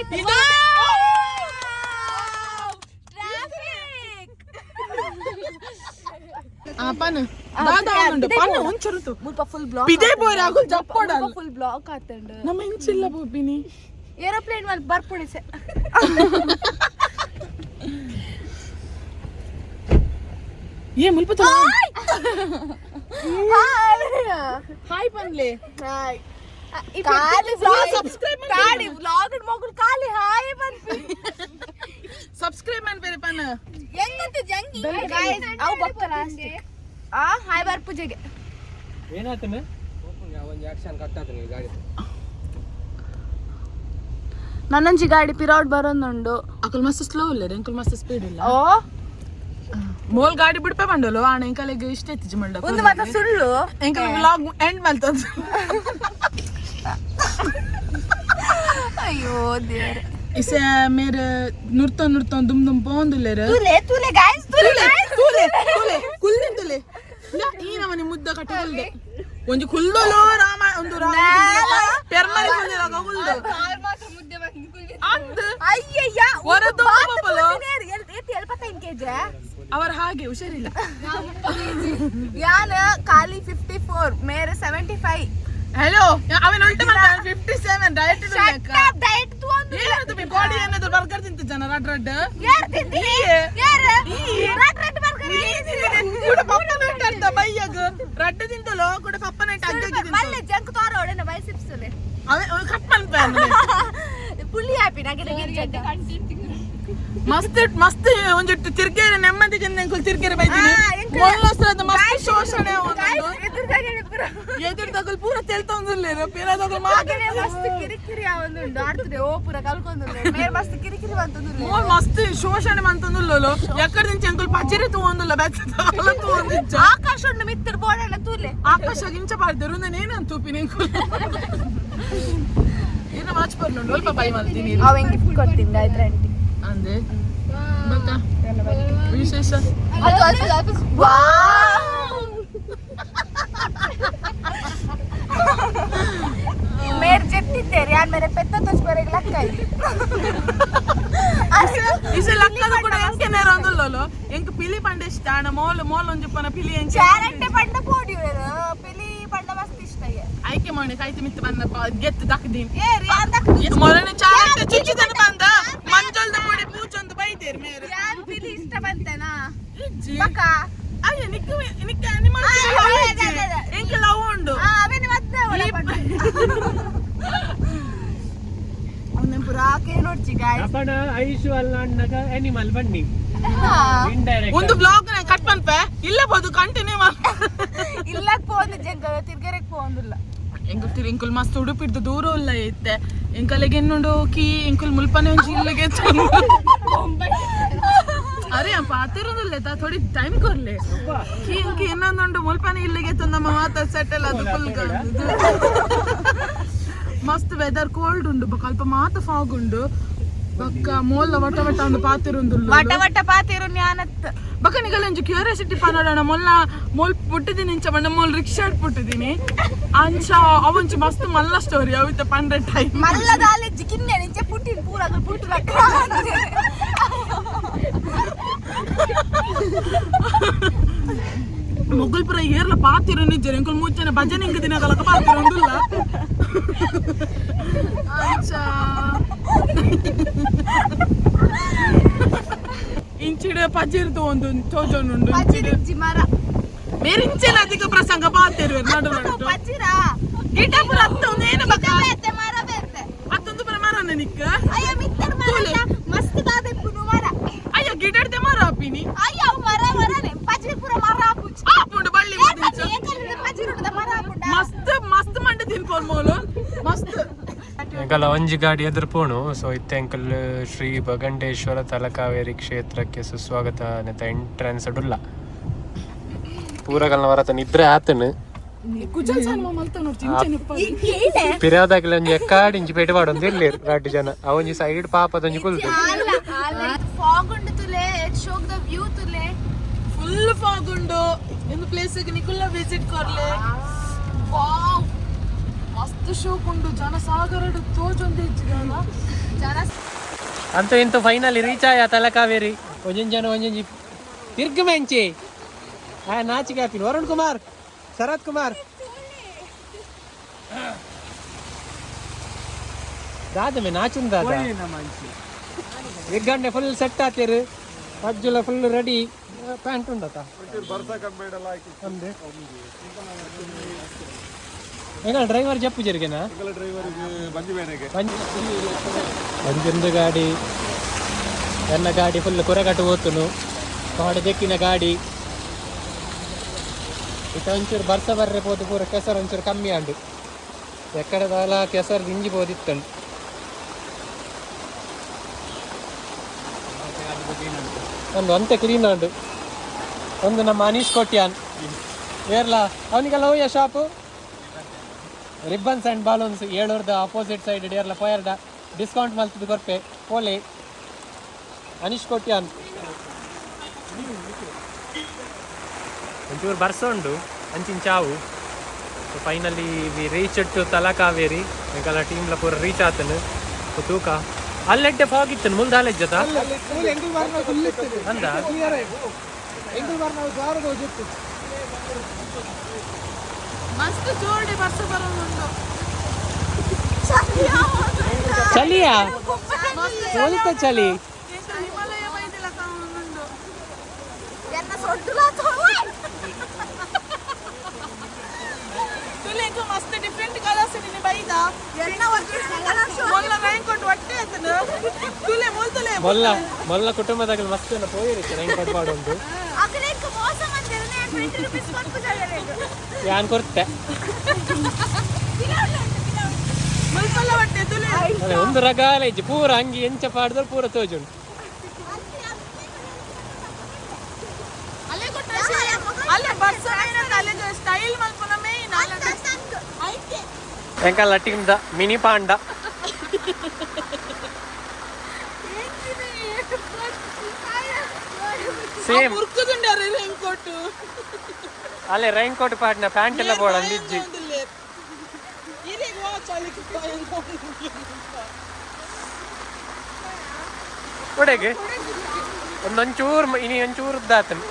S4: ಪನ್ ದಾದಾ ಉಂಡು ಪನ್ ಒಂಚರುತು
S2: ಮುಲ್ಪ ಫುಲ್ ಬ್ಲಾಕ್
S4: ಬಿದೆ ಬೋರ್ ಆಗು ಜಪ್ಪೋಡ
S2: ಫುಲ್ ಬ್ಲಾಕ್ ಆತಂಡು
S4: ನಮ್ಮ ಇಂಚಿಲ್ಲ ಬೋಪಿನಿ
S2: ಏರೋಪ್ಲೇನ್ ಮೇಲೆ ಬರ್ಪುಡಿಸೆ
S4: ಏ ಮುಲ್ಪ ಹಾಯ್ ಪನ್ಲೆ
S2: ಹಾಯ್
S4: ಕಾಲಿ ಸಬ್ಸ್ಕ್ರೈಬ್
S2: ಕಾಲಿ ವ್ಲಾಗ್ ಮಗುಲ್ ಕಾಲಿ ಹಾಯ್ ಬಂತು
S4: ಸಬ್ಸ್ಕ್ರೈಬ್ ಮಾಡ್ಬೇರೆ ಪನ್
S2: ಹೆಂಗಂತ ಜಂಗಿ ಗೈಸ್ ಅವು ಬಕ್ಕಲ ಅಷ್ಟೇ ಹಾಯ್ ಬಾರ್ ಪೂಜೆಗೆ
S1: ಏನಾತನೆ ಒಂದು ಆಕ್ಷನ್ ಕಟ್ಟಾತನೆ ಗಾಡಿ
S2: ನನ್ನಂಜಿ ಗಾಡಿ ಪಿರೌಡ್ ಬರೋದುಂಡು
S4: ಅಕಲ್ ಮಸ್ತ್ ಸ್ಲೋ ಇಲ್ಲ ಅಂಕಲ್ ಮಸ್ತ್ ಸ್ಪೀಡ್ ಇಲ್ಲ
S2: ಓ
S4: ಮೋಲ್ ಗಾಡಿ ಬಿಡ್ಪೆ ಬಂಡಲು ಆಣ ಎಂಕಲಿಗೆ ಇಷ್ಟ ಎತ್ತಿಜ್ ಮಂಡ
S2: ಒಂದು ಮಾತ್ರ ಸುಳ್ಳು
S4: ಎಂಕಲ್ ವ್ಲಾಗ್ ಎಂಡ್ ಮಾಡ್ತದ
S2: ಅಯ್ಯೋ ದೇವ್ರೆ
S4: इसे मेरे नुरता नुरता दुम दुम पौंद ले रे
S2: तुले गाइस तुले
S4: कुल्ले तुले ना ई नमनी मुद्दा कಟ್ಟುಲ್ದೆ ಒಂದು ಕುಲ್ದೋಲೋ ರಾಮ ಒಂದು ರಾಮ ಪೆರ್ಮರಿ ಕುಲ್ಲೆ ಕುಲ್ದು ಕಾರ್ ಮಾತ್ರ ಮುದ್ದೆ ಬಂದು ಕುಲ್ಲೆ ಅಂದು
S2: ಅಯ್ಯಯ್ಯ
S4: ಹೊರದು ಪಾಪಲೋ
S2: ಎತ್ತಿ 75 ಕೆಜಿ
S4: ಅವರ ಹಾಗೆ ಹುಷಾರಿಲ್ಲ
S2: ಯಾನ ಖಾಲಿ 54 ಮೇರೆ 75
S4: हेलो ಅವನು ಉಲ್ಟ ಮಾಡ್ತಾನೆ 57 ಡಯಟ್
S2: ಡಯಟ್ ತೂ ಒಂದು
S4: ಏನು ತುಮಿ ಬಾಡಿ ಏನಾದ್ರು ಬರ್ಗರ್ ತಿಂತ ಜನ ರಡ್
S2: ಯಾರು ತಿಂತಿ ಯಾರು ರಡ್ ಬರ್ಗರ್
S4: ಕೂಡ ಪಪ್ಪನ ಇಟ್ಟಂತ ಬೈಯಗ ರಡ್ ತಿಂತಲೋ ಕೂಡ ಪಪ್ಪನ ಇಟ್ಟ ಅಗ್ಗಗಿ
S2: ಮಲ್ಲೆ ಜಂಕ್ ತೋರ ಒಡನೆ ಬೈಸಿಪ್ಸಲೆ
S4: ಅವ ಕಟ್ ಮಾಡ್ತಾನೆ
S2: ಪುಲಿ ಹ್ಯಾಪಿ ನಗೆ ಕಂಟೆಂಟ್
S4: ಮಸ್ತ್ ಮಸ್ತ್ ಒಂದಿಟ್ಟು ತಿರ್ಗೇರೆ ನೆಮ್ಮದಿಗೆ ನೆಂಕಲ್ ತಿರ್ಗೇರೆ ಬೈತೀನಿ ಮೊಲ್ಲಸ್ರದ ಮಸ್ತ್ ಶೋಷಣೆ ಎದುರು ತಗಲ್ ಪೂರ ತೆಲ್ತೊಂದಿಲ್ಲ ಪೇರದಾಗ
S2: ಮಾಗನೆ ಮಸ್ತ್ ಕಿರಿಕಿರಿ ಅವನುಂಡು ಆಡ್ತದೆ ಓ ಪೂರ ಕಲ್ಕೊಂದುಲ್ಲ ಮೇರ್ ಮಸ್ತ್ ಕಿರಿಕಿರಿ ಬಂತಂದುಲ್ಲ
S4: ಮೋಲ್ ಮಸ್ತ್ ಶೋಷಣೆ ಮಂತಂದುಲ್ಲೋ ಎಕ್ಕಡ ದಿಂಚ ಅಂಕಲ್ ಪಚ್ಚಿರಿ ತಗೊಂದಿಲ್ಲ ಬೆಚ್ಚ ಅಲ್ಲ ತಗೊಂದಿಚ್ಚ
S2: ಆಕಾಶ ಉಂಡು ಮಿತ್ತರ್ ಬೋಡಣ್ಣ ತೂಲೆ
S4: ಆಕಾಶ ಗಿಂಚ ಬಾರ್ದರು ನಾನೇನಂತ ತೂಪಿ ನೆಂಕಲ್ ಏನು ವಾಚ್ ಬರ್ಲುಂಡು ಸ್ವಲ್ಪ ಬೈ ಮಾಡ್ತೀನಿ
S2: ಅವ ಗಿಫ್ಟ್ ಕೊಡ್ತೀನಿ ಗಾಯತ್ರಿ ಆಂಟಿ
S4: ಅಂದೆ ಬಕ್ಕ ವಿಶೇಷ
S2: मेरे जेट्टिद्देरी यार मेरे पेत्ता तुझ पर एक लक्का है
S4: इसे लक्का तो कुछ एंके नेरा अंदर लो एंके पीली पंडे स्टार्ट मॉल मॉल उन जो पना पीली एंके
S2: चैरेंटे पंडे पोड़ी हुए ना
S4: ಮನೆ ಕಾಯ್ತು ಮಿತ್ತು ಬಂದ ಗೆತ್ತು ದಕ್ಕದೀನಿ ಮೊರನೆ ಚಾಲಕ್ಕೆ ಚುಚ್ಚಿದನು ಬಂದ ಮಂಜಲ್ದ ಪುಡಿ ಪೂಚೊಂದು ಬೈದೇರಿ ಮೇರೆ
S2: ಇಷ್ಟ ಬಂತೇನಾ
S4: ಅಯ್ಯ ನಿಕ್ಕ ನಿಕ್ಕ ಅನಿಮಲ್ ಎಂಕ ಲವ್ ಉಂಡು
S2: ಅವನ ಪುರಾಕೆ ನೋಡ್ಚಿ ಗಾಯ್ಸ್
S1: ಅಪ್ಪನ ಐಶು ಅಲ್ಲ ಅಣ್ಣಗ ಅನಿಮಲ್ ಬನ್ನಿ
S4: ಒಂದು ಬ್ಲಾಗ್ ನ ಕಟ್ ಪನ್ಪೆ ಇಲ್ಲ ಬೋದು ಕಂಟಿನ್ಯೂ
S2: ಇಲ್ಲಕ್ ಪೋಂದು ಜಂಗ ತಿರ್ಗರೆಕ್ ಪೋಂದುಲ್ಲ
S4: ಎಂಗುತ್ತಿರಿ ಇಂಕುಲ್ ಮಸ್ತ್ ಉಡುಪಿಡ್ದು ದೂರ ಇಲ್ಲ ಐತೆ ಎಂಕಲೆಗೆ ಎನ್ನುಂಡು ಕೀ ಇಂಕುಲ್ ಮುಲ್ಪನೆ ಒಂಜಿ ಇಲ್ಲಿಗೆ ಅರೆ ಪಾತಿರೋದಿಲ್ಲ ಥೋಡಿ ಟೈಮ್ ಕೊರ್ಲೆ ಕೀ ಇಂಕಿ ಇನ್ನೊಂದುಂಡು ಮುಲ್ಪನೆ ಇಲ್ಲಿಗೆ ನಮ್ಮ ಮಾತ ಸೆಟಲ್ ಅದು ಫುಲ್ ಮಸ್ತ್ ವೆದರ್ ಕೋಲ್ಡ್ ಉಂಡು ಸ್ವಲ್ಪ ಮಾತ ಫಾಗ್ ಉಂಡು ಬಕ್ಕ ಮೋಲ್ಲ ವಟ ವಟ ಒಂದು ಪಾತಿರುಂದುಲ್ಲ
S2: ವಟ ವಟ ಪಾತಿರು ಜ್ಞಾನತ್
S4: ಬಕ್ಕ ನಿಗಲಂಜಿ ಕ್ಯೂರಿಯಾಸಿಟಿ ಪನೋಡಣ ಮೊಲ್ ಪುಟ್ಟಿದೀನಿ ಇಂಚ ಬಂಡ ಮೊಲ್ ರಿಕ್ಷಾ ಪುಟ್ಟಿದೀನಿ ಅಂಚ ಅವಂಚಿ ಮಸ್ತ್ ಮಲ್ಲ ಸ್ಟೋರಿ ಅವಿತ ಪಂಡ್ರೆ ಟೈಮ್
S2: ಮಲ್ಲ ದಾಲೆ ಜಿಕಿನ್ನೆ ನಿಂಚೆ ಪುಟ್ಟಿನ ಪೂರ ಅದು ಪುಟ್ಟು ಲಕ್ಕ
S4: ಮೊಗಲ್ ಪುರ ಏರ್ಲ ಪಾತಿರು ನಿಜ್ಜರು ಎಂಕುಲ್ ಮೂಚನೆ ಭಜನೆ ಇಂಕ ದಿನ ಕಲಕ ಪಾತಿರುಂದುಲ್ಲ ಅಂಚ ಇಂಚಿಡೆ ಪಜಿರ್ದು ಒಂದು ತೋಜೋನುಂಡು
S2: ಪಜಿರಿಜ್ಜಿ ಮರ
S4: ಬೇರೆ ಇಂಚೆನ ಅಧಿಕ ಪ್ರಸಂಗ ಪಾತಿರುವೆ ನಡು ನಡು
S2: ಪಜಿರ
S4: ಗಿಡ ಪುರ ಹತ್ತೊಂದು ಏನು ಬಕ್ಕ
S2: ಬೇತೆ ಮರ ಬೇತೆ
S4: ಹತ್ತೊಂದು ಪುರ ಮರನ ನಿಕ್ಕ
S2: ಅಯ್ಯ ಮಿತ್ತರ್ ಮರ ಮಸ್ತ್ ದಾದೆಪ್ಪುನು ಮರ
S4: ಅಯ್ಯ ಗಿಡಡ್ದೆ ಮರ ಹಾಪಿನಿ
S2: ಅಯ್ಯ ಅವು ಮರ ಮರನೆ ಪಜಿರ್ಪುರ ಮರ ಹಾಪುಚ್ಚಿ
S4: ಹಾಪುಂಡು ಬಳ್ಳಿ ಬದಿಂಚ
S2: ಏಕಲಿಂದ ಪಜಿರುಡ್ದ ಮರ ಹಾಪುಂಡ
S4: ಮಸ್ತ್ ಮಸ್ತ್ ಮಂಡೆ ತಿನ್ಕೋಲ್ ಮೋಲು ಮಸ್ತ್
S1: ಎಂಕಲ್ಲ ಒಂಜಿ ಗಾಡಿ ಎದುರು ಪೋಣು ಸೊ ಇತ್ತೆ ಎಂಕಲ್ ಶ್ರೀ ಭಗಂಡೇಶ್ವರ ತಲಕಾವೇರಿ ಕ್ಷೇತ್ರಕ್ಕೆ ಸುಸ್ವಾಗತ ನೆತ ಎಂಟ್ರೆನ್ಸ್ ಅಡುಲ್ಲ ಪೂರಗಲ್ನ ವರತ ನಿದ್ರೆ ಆತನು
S4: ಕುಜಲ್ ಸನ್ಮ ಮಲ್ತ ನೋಡ್ತಿ ಇಂಚೆ
S1: ಪಿರಾದಾಗಲ ಒಂಜಿ ಎಕ್ಕಾಡಿ ಇಂಚಿ ಪೇಟೆ ಮಾಡೊಂದು ಇಲ್ಲಿ ರಾಟಿ ಜನ ಅವೊಂಜಿ ಸೈಡ್ ಪಾಪದೊಂಜಿ ಕುಲ್ತು
S2: ಫಾಗ್ ಉಂಡು ತುಲೆ ಶೋಕ್ ದ ವ್ಯೂ ತುಲೆ
S4: ಫುಲ್ ಫಾಗ್ ಉಂಡು ಒಂದು ಪ್ಲೇಸಿಗೆ ನಿಕುಲ್ಲ ವಿಸಿಟ್ ಕೊರ್ಲೆ ವಾವ್ ಮಸ್ತ್ ಶೋಕ್ ಉಂಡು ಜನ ಸಾಗರಡು ತೋಜೊಂದು ಹೆಚ್ಚಿಗಲ್ಲ
S2: ಜನ
S1: ಅಂತೂ ಇಂತೂ ಫೈನಲಿ ರೀಚ್ ಆಯ ತಲಕಾವೇರಿ ಒಂಜೊಂದು ಜನ ಒಂಜೊಂಜಿ ತಿರ್ಗ ಮೆಂಚಿ ನಾಚಿಕೆ ಹಾಪಿನ ವರುಣ್ ಕುಮಾರ್ ಶರತ್ ಕುಮಾರ್ ದಾದಮೆ ನಾಚುನ್ ದಾದ ಎಗ್ಗಂಡೆ ಫುಲ್ ಸೆಟ್ ಆತಿರು ಅಜ್ಜುಲ ಫುಲ್ ರೆಡಿ ಪ್ಯಾಂಟ್ ಉಂಡತ ಎಂಗಲ್ ಡ್ರೈವರ್ ಜಪ್ಪು ಜರ್ಗೆನಾ ಬಂಜೊಂದು ಗಾಡಿ ನನ್ನ ಗಾಡಿ ಫುಲ್ ಕೊರಗಟ್ಟು ಹೋತುನು ಕಾಡು ದೆಕ್ಕಿನ ಗಾಡಿ ಇತ್ತ ಒಂಚೂರು ಬರ್ಸ ಬರ್ರೆ ಪೋದು ಪೂರ ಕೆಸರು ಒಂಚೂರು ಕಮ್ಮಿ ಆಂಡು ಎಕ್ಕಡೆ ದಾಲ ಕೆಸರು ದಿಂಜಿ ಬೋದಿತ್ತಂಡು ಒಂದು ಅಂತೆ ಕ್ಲೀನ್ ಆಂಡು ಒಂದು ನಮ್ಮ ಅನೀಶ್ ಕೊಟ್ಯಾನ್ ಏರ್ಲ ಅವನಿಗೆಲ್ಲ ಹೋಯ್ಯ shop ribbons and balloons 700 opposite side ಡೇರ್ಲ ಪೋಯರ್ಡ ಡಿಸ್ಕೌಂಟ್ ಮಲ್ತದ್ದು ಕೊರ್ಪೆ ಪೋಲೆ ಅನೀಶ್ ಕೊಟ್ಯಾನ್ ಒಂಚೂರು ಬರ್ಸ ಉಂಡು ಅಂಚಿನ ಚಾವು finally we reach to Talakaveri ಎಂಕಲ್ಲ ಟೀಮ್ಲ ಪೂರ ರೀಚ್ ಆತನು ತೂಕ ಅಲ್ಲೆಡ್ಡೆ ಫಾಗ್ ಇತ್ತನು ಮುಲ್ದ ಅಲ್ಲೆಜ್ಜದ ಅಂದ
S4: ಮಸ್ತ್ ಜೋಡಿ ಬರ್ಸ ಬರೋದುಂಡು
S1: ಚಲಿಯಾ ಸ್ವಲ್ಪ ಚಲಿ
S4: ಹಿಮಾಲಯ ಬೈದಿಲ್ಲ ಕಾಣುಂಡು
S2: ಎನ್ನ ಸೊಡ್ಡುಲ ತೋಯ್
S4: ತುಲೆಂಕು ಮಸ್ತ್ ಡಿಫರೆಂಟ್ ಕಲರ್ಸ್ ನಿನ್ನ ಬೈದ
S2: ಎನ್ನ ಒಂದು ಕಲರ್ ಶೋ
S4: ಮೊಲ್ಲ ರೈನ್ ಕೊಟ್ಟು ಹೊಟ್ಟೆ ಆತನ ತುಲೆ ಮೊಲ್ತಲೆ
S1: ಮೊಲ್ಲ ಕುಟುಂಬದಾಗ ಮಸ್ತ್ ಪೋಯಿರುತ್ತೆ ರೈನ್ ಕೊಟ್ಟು ಬಾಡುಂಟು
S2: ಅಕಲೇಕ ಮೋಸ ಮಂದಿರನೆ 20 ರೂಪಾಯಿ ಕೊಟ್ಟು ಜಾಗರೇಗ
S1: ಯಾನ್ ಕೊರ್ತೆ
S4: ಮುಲ್ಪಲ್ಲ ಹೊಟ್ಟೆ ತುಲೆ
S1: ಅದೇ ಒಂದು ರಗಾಲ ಇಜ್ಜಿ ಪೂರ ಅಂಗಿ ಎಂಚ ಪಾಡ್ದ್ರೆ ಪೂರ ತೋಜುಂಟು
S4: ಅಲ್ಲೇ ಕೊಟ್ರೆ ಅಲ್ಲೇ ಬರ್ಸ ಅಲ್ಲೇ ಸ್ಟೈಲ್ ಮಲ್ಪನ ಮೇನ್ ಐತೆ
S1: ಎಂಕಲ್ಲ ಟೀಮ್ ದ ಮಿನಿ ಪಾಂಡ ಸೇಮ್
S4: ಮುರ್ಕುದುಂಡಾರೆ ರೈನ್ ಕೋಟ್
S1: ಅಲ್ಲೇ ರೈನ್ ಕೋಟ್ ಪಾಡ್ನ ಪ್ಯಾಂಟ್ ಎಲ್ಲ ಬೋಡ ಅಂದಿಜ್ಜಿ ಕೊಡೆಗೆ ಒಂದೊಂಚೂರು ಇನಿ ಒಂಚೂರು ಉದ್ದಾತನು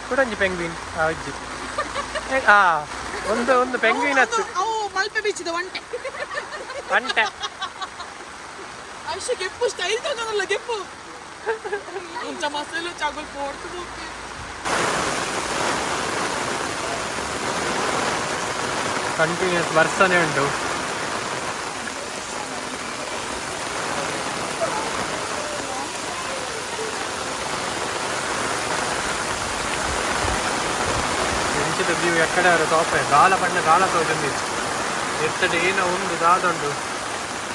S1: ಕೊಡಂಜಿ ಪೆಂಗ್ವಿನ್ ಆ ಅಜ್ಜಿ ಒಂದು ಪೆಂಗ್ವಿನ್ ಹತ್ತು
S4: ಅವು ಮಲ್ಪೆ ಬೀಚಿದ ಒಂಟೆ
S1: ಅಂಟೆ
S4: ಅಷ್ಟು ಗೆಪ್ಪು ಸ್ಟೈಲ್ ತಗೊಂಡಲ್ಲ ಗೆಪ್ಪು ಕೊಂಚ ಮಸಾಲೆ ಚಾಗಲ್ ಪೋಡ್ತು
S1: ಕಂಟಿನ್ಯೂಸ್ ಬರ್ತಾನೆ ಉಂಟು. ಎಂಚಿದ ವ್ಯೂ ಎಕ್ಕಡೆ ಅವರು ತೋಪೆ ಗಾಲ ಪಂಡ ಗಾಲ ತೋಜುಂದಿ ಎತ್ತಡೆ ಏನ ಉಂಡು ದಾದುಂಡು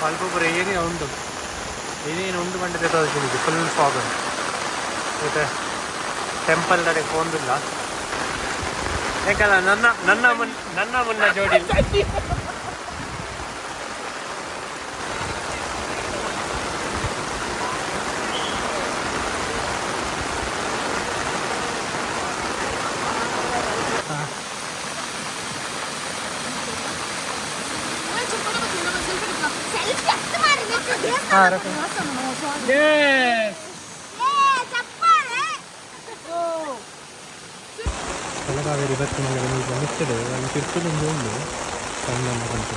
S1: ಅಲ್ಪ ಪೂರ ಏನೇ ಉಂಡು ಏನೇನು ಉಂಡು ಪಂಡದೆ ತೋಜುಂದಿ ಫುಲ್ ಫಾಗ್ ಉಂಟು. ಮತ್ತೆ ಟೆಂಪಲ್ ಕಡೆ ಹೋಂದಿಲ್ಲ ಯಾಕಲ್ಲ ನನ್ನ ಮುನ್ನ ಜೋಡಿ ತಲಕಾವೇರಿ ಬತ್ತಿನಲ್ಲಿ ಈಗ ಮಿಕ್ಕಡೆ ಅಲ್ಲಿ ತಿರ್ಚಲೊಂದು ಉಂಡು ಸಣ್ಣ ಕಂತು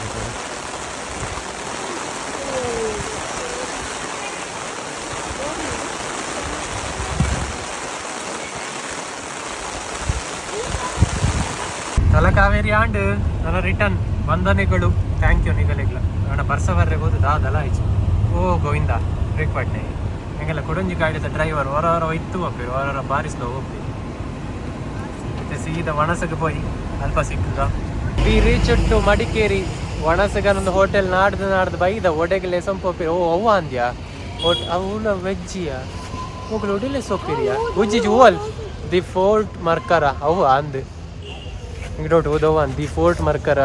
S1: ತಲಕಾವೇರಿ ಆಂಡ್ ನನ್ನ ರಿಟರ್ನ್ ವಂದನೆಗಳು. ಥ್ಯಾಂಕ್ ಯು ನಿಗಲಿಗ್ಲ ನನ್ನ ಬರ್ಸವರ್ರೆ ಹೋದು ದಾದಲ ಆಯ್ತು. ಓ ಗೋವಿಂದ ಬ್ರೇಕ್ ಪಾಟ್ನೆ ಹೆಂಗೆಲ್ಲ ಕೊಡಂಜಿ ಗಾಡಿದ ಡ್ರೈವರ್ ಹೊರ ಇತ್ತು ಹೋಗ್ಬೇಕು ಹೊರ ಬಾರಿಸ್ಲೋ ಹೋಗ್ಬೇಕು ಮತ್ತೆ ಸೀದಾ ವಣಸಗೆ ಹೋಗಿ ಅಲ್ಪ ಸಿಕ್ಕದ. We reach to Madikeri. ವಣಸಗನೊಂದು ಹೋಟೆಲ್ ನಾಡ್ದು ಬೈದ ಒಡೆಗಲೆ ಸೊಂಪೊಪ್ಪಿ. ಓ ಅವ್ವ ಅಂದ್ಯಾ ಅವನ ವೆಜ್ಜಿಯ ಹೋಗ್ಲು ಒಡಿಲೆ ಸೊಪ್ಪಿರಿಯಾ ಉಜ್ಜಿ ಓಲ್ ದಿ ಫೋರ್ಟ್ ಮರ್ಕರ ಅವ್ವ ಅಂದ್ ಇಂಗ್ಡೋಟ್ ಓದವ್ವ the fort Mercara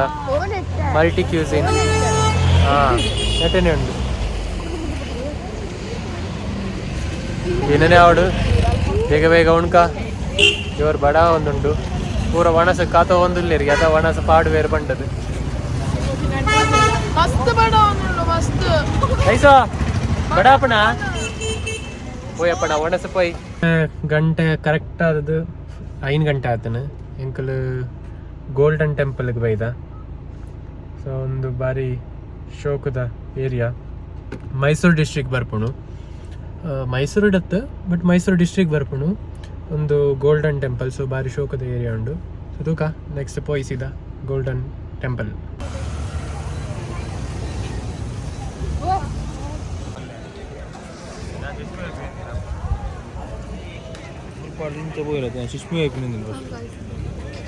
S1: multi cuisine ನೆಟ್ಟನೆ ಉಂಡು ಏನೇ ಆವಡು ಬೇಗ ಉಣ್ಕ ಇವರು ಬಡ ಒಂದುಂಡು ಪೂರ ವಣಸ ಕಾತ ಒಂದಿಲ್ಲೇರಿ ಅದ ವಣಸ ಪಾಡು ಬೇರೆ ಬಂಡದು
S4: ಮಸ್ತ್ ಬಡ ಮಸ್ತ್
S1: ಐಸೋ ಬಡಾಪಣ ಹೋಯಪ್ಪಣ ವಣಸ ಪೋಯ್ ಗಂಟೆ ಕರೆಕ್ಟ್ ಆದದು 5 ಗಂಟೆ ಆತನ ಎಂಕಲ್ ಗೋಲ್ಡನ್ ಟೆಂಪಲ್ಗೆ ಬೈದ. ಸೊ ಒಂದು ಬಾರಿ ಶೋಕದ ಏರಿಯಾ ಮೈಸೂರು ಡಿಸ್ಟ್ರಿಕ್ಟ್ ಬರ್ಪುಣು ಮೈಸೂರು ಇಡತ್ತೆ ಬಟ್ ಮೈಸೂರು ಡಿಸ್ಟ್ರಿಕ್ಟ್ ಬರ್ಪುಣು ಒಂದು ಗೋಲ್ಡನ್ ಟೆಂಪಲ್. ಸೊ ಬಾರಿ ಶೋಕದ ಏರಿಯಾ ಉಂಡು. ಸೊ ತೂಕ ನೆಕ್ಸ್ಟ್ ಪೋಯಿಸಿದ ಗೋಲ್ಡನ್ ಟೆಂಪಲ್.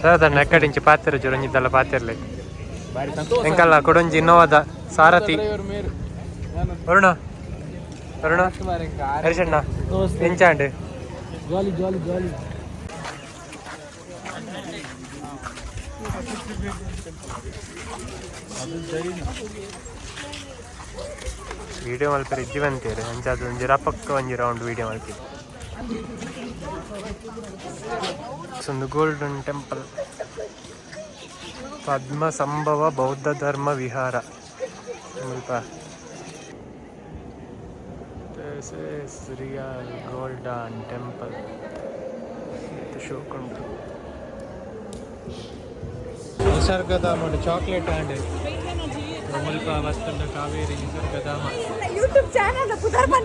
S1: ಸರ್ ಎಕ್ಕಡಿಂಚಿ ಪಾತಿರ ಜೊರಂಜಿದ್ದಲ್ಲ ಪಾತಿರ್ಲಿ ಎಂಕಲ್ಲ ಕೊಡೊಂಜಿ ಇನ್ನೋವಾದ ಸಾರಥಿ ವರುಣ ಹರಿಶಣ್ಣ ಎಂಚಾಂಡ್ ವಿಡಿಯೋ ಮಲ್ಪರೆ ಇಜ್ಜಿವಂತೀರಿ ಅಂಚಾದ ಒಂಜಿ ರಪಕ್ಕ ಒಂಜಿ ರೌಂಡ್ ವಿಡಿಯೋ ಮಲ್ಪಿ. ಒಂದು ಗೋಲ್ಡನ್ ಟೆಂಪಲ್ ಪದ್ಮ ಸಂಭವ ಬೌದ್ಧ ಧರ್ಮ ವಿಹಾರ ಸ್ವಲ್ಪ ರಿಯಲ್ ಗೋಲ್ಡನ್ ಟೆಂಪಲ್ ಶೋಕುಂಟು ನಿಸರ್ಗಧಾಮ ಚಾಕ್ಲೇಟ್ ಆಂಡ್ ಮುಲ್ಪ ವಸ್ತುಂಡ ಕಾವೇರಿ ನಿಸರ್ಗಧಾಮ
S2: ಯೂಟ್ಯೂಬ್ ಚಾನೆಲ್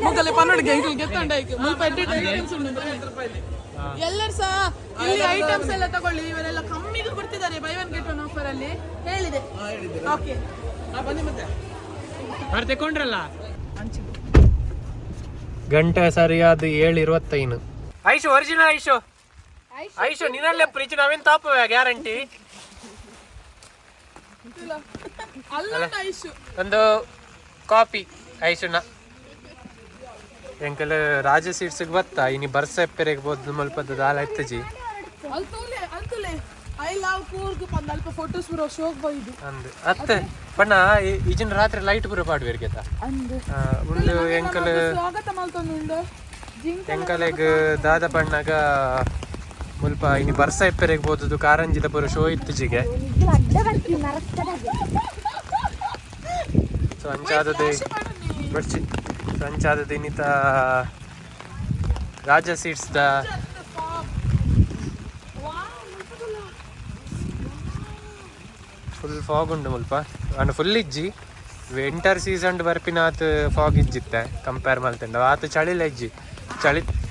S4: ಮೊದಲೇ ಪನ್ನೊಡಿಗೆ ಎಂಕಲ್ ಗೆತ್ತಂಡ ಐಕೆ ಮುಲ್ಪ ಐಟಮ್ಸ್ ಉಂಟು 5 ರೂಪಾಯಿ ಎಲ್ಲರೂ ಸಹ ಇಲ್ಲಿ ಐಟಮ್ಸ್ ಎಲ್ಲ ತಗೊಳ್ಳಿ. ಇವರೆಲ್ಲ ಕಮ್ಮಿಗೆ ಕೊಡ್ತಿದ್ದಾರೆ by one get one offer ಅಲ್ಲಿ ಹೇಳಿದೆ. ಓಕೆ ಬನ್ನಿ ಮತ್ತೆ
S1: ಅವ್ರು ತಗೊಂಡ್ರಲ್ಲ ಗಂಟೆ ಸರಿಯಾದ 7:25. ಐಶು ಒರಿಜಿನಲ್ ಐಶು ನಿನ್ನಲ್ಲೇ ಪ್ರೀತಿ ನಾವೇನು ತಾಪ ಗ್ಯಾರಂಟಿ ಒಂದು ಕಾಪಿ ಐಶುನ ಎಂಕಲ್ ರಾಜ ಸೀಟ್ಸ್ಗೆ ಬತ್ತಾ ಇನಿ ಬರ್ಸ ಎಪ್ಪೆರೆಗೆ ಬೋದು ಮಲ್ಪದ ದಾಲ ಎತ್ತಜಿ
S4: ಐ ಲವ್ ಕೂರ್ಗ್ ಪಂದ ಅಲ್ಪ ಫೋಟೋಸ್ ಪುರ ಶೋಕ್ ಬೈದು
S1: ಅಂದ್ ಅತ್ತೆ ಪಣ್ಣ ಈಜಿನ ರಾತ್ರಿ ಲೈಟ್ ಪುರ ಪಾಡುವೆರ್ಗೆತ ಉಂಡು ಎಂಕಲ್
S4: ಸ್ವಾಗತ ಮಲ್ತೊಂದುಂಡು
S1: ಎಂಕಲೆಗ್ ದಾದ ಪಣ್ಣಗ ಮುಲ್ಪ ಇನಿ ಬರ್ಸ ಎಪ್ಪೆರೆಗೆ ಬೋದುದು ಕಾರಂಜಿದ ಪುರ ಶೋ ಇತ್ತಜಿಗೆ ಸೊ ಅಂಚಾದದೆ ಬರ್ಚಿ ಸಂಚಾದದ ಇನ್ನಿತ ರಾಜ ಸೀಟ್ಸ್ ದ ಫುಲ್ ಫಾಗ್ ಉಂಡು ಮುಲ್ಪ ಅಂಡ್ ಫುಲ್ ಇಜ್ಜಿ ವಿಂಟರ್ ಸೀಸನ್ ಬರ್ಪಿನಾತ್ ಫಾಗ್ ಇಜ್ಜಿತ್ತೆ ಕಂಪೇರ್ ಮಾಡ್ತಂಡ ಆತ ಚಳಿಲ ಇಜ್ಜಿ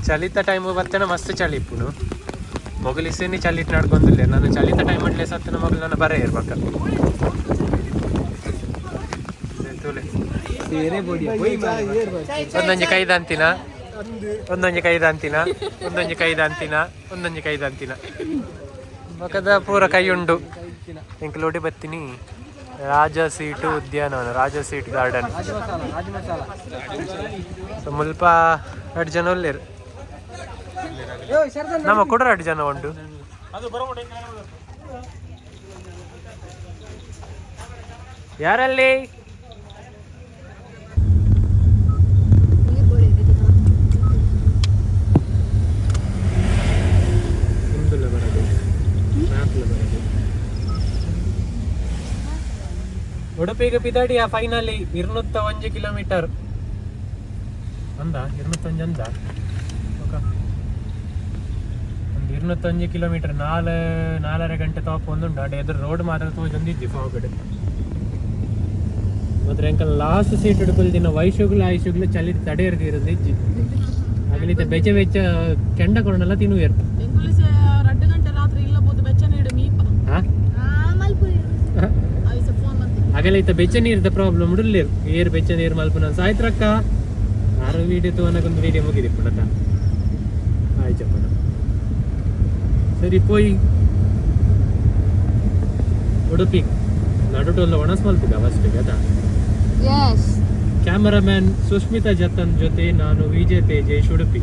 S1: ಚಳಿತ ಟೈಮ್ ಬರ್ತೇನೆ ಮಸ್ತ್ ಚಳಿ ಇಪ್ಪುನು ಮೊಗಲಿಸೇನಿ ಚಳಿಟ್ ನಡ್ಕೊಂದಿಲ್ಲ ನಾನು ಚಳಿತ ಟೈಮ್ ಅಟ್ಲೆ ಸತ್ತಿನ ಮೊಗಲು ನನ್ನ ಬರೇ ಇರ್ಬೇಕ ಒಂದೊಂಜಿ ಕೈದಂತಿನ ಒಂದೊಂಜಿ ಕೈದಂತಿನ ಮಕದ ಪೂರ ಕೈ ಉಂಡು ಇಂಕ್ಲೂಡಿ ಬತ್ತೀನಿ ರಾಜ ಸೀಟು ಉದ್ಯಾನವನ ರಾಜ ಸೀಟ್ ಗಾರ್ಡನ್ ಮುಲ್ಪ 2 ಜನ ಒಲ್ಲೇರು ನಮ್ಮ ಕೂಡ 2 ಜನ ಉಂಟು ಯಾರಲ್ಲಿ ಉಡುಪಿಗೆ ಪಿದಾಡಿಯ ಫೈನಲಿ 201 ಕಿಲೋಮೀಟರ್ ಅಂದ 201 ಅಂದ ಒಂದು 201 ಕಿಲೋಮೀಟರ್ 4.5 ಗಂಟೆ ತೋಪ ಒಂದುಂಡು ಅಡೆ ಎದುರು ರೋಡ್ ಮಾತ್ರ ತೋಜೊಂದಿದ್ದಿ ಫಾಗಡ್ ಮಾತ್ರ ಎಂಕಲ್ ಲಾಸ್ಟ್ ಸೀಟ್ ಹಿಡ್ಕೊಲ್ ದಿನ ವೈಶುಗ್ಲು ಆಯುಷುಗ್ಲು ಚಲಿ ತಡೆ ಇರ್ದಿರೋದು ಇಜ್ಜಿ ಆಗಲಿತ್ತೆ ಬೆಚ್ಚ ಕೆಂಡ ಕೊಂಡೆಲ್ಲ ತಿನ್ನುವೇರು
S4: 2 ಗಂಟೆ ರಾತ್ರಿ ಇಲ್ಲ ಬೋದು ಬೆಚ್ಚ ನೀಡು ಮೀಪ
S1: ಆಗಲ್ಲ ಇತ್ತ ಬೆಚ್ಚ ನೀರ್ದ ಪ್ರಾಬ್ಲಮ್ ಉಡಲ್ಲೇರು ಏರ್ ಬೆಚ್ಚ ನೀರು ಮಲ್ಪನ ಸಾಯ್ತ್ರಕ್ಕ 6 ವೀಡಿಯೋ ತೋನಕ್ಕೊಂದು ವೀಡಿಯೋ ಮುಗಿದಿ ಪುಣತ ಆಯ್ತಪ್ಪಣ ಸರಿ ಪೋಯಿ ಉಡುಪಿ ನಡುಟೊಲ್ಲ ಒಣಸ್ ಮಲ್ಪಿಗ ಫಸ್ಟಿಗೆ ಅದ ಕ್ಯಾಮರಾಮ್ಯಾನ್ ಸುಸ್ಮಿತಾ ಜತನ್ ಜೊತೆ ನಾನು ವಿಜಯ್ ತೇಜೇಶ್ ಉಡುಪಿ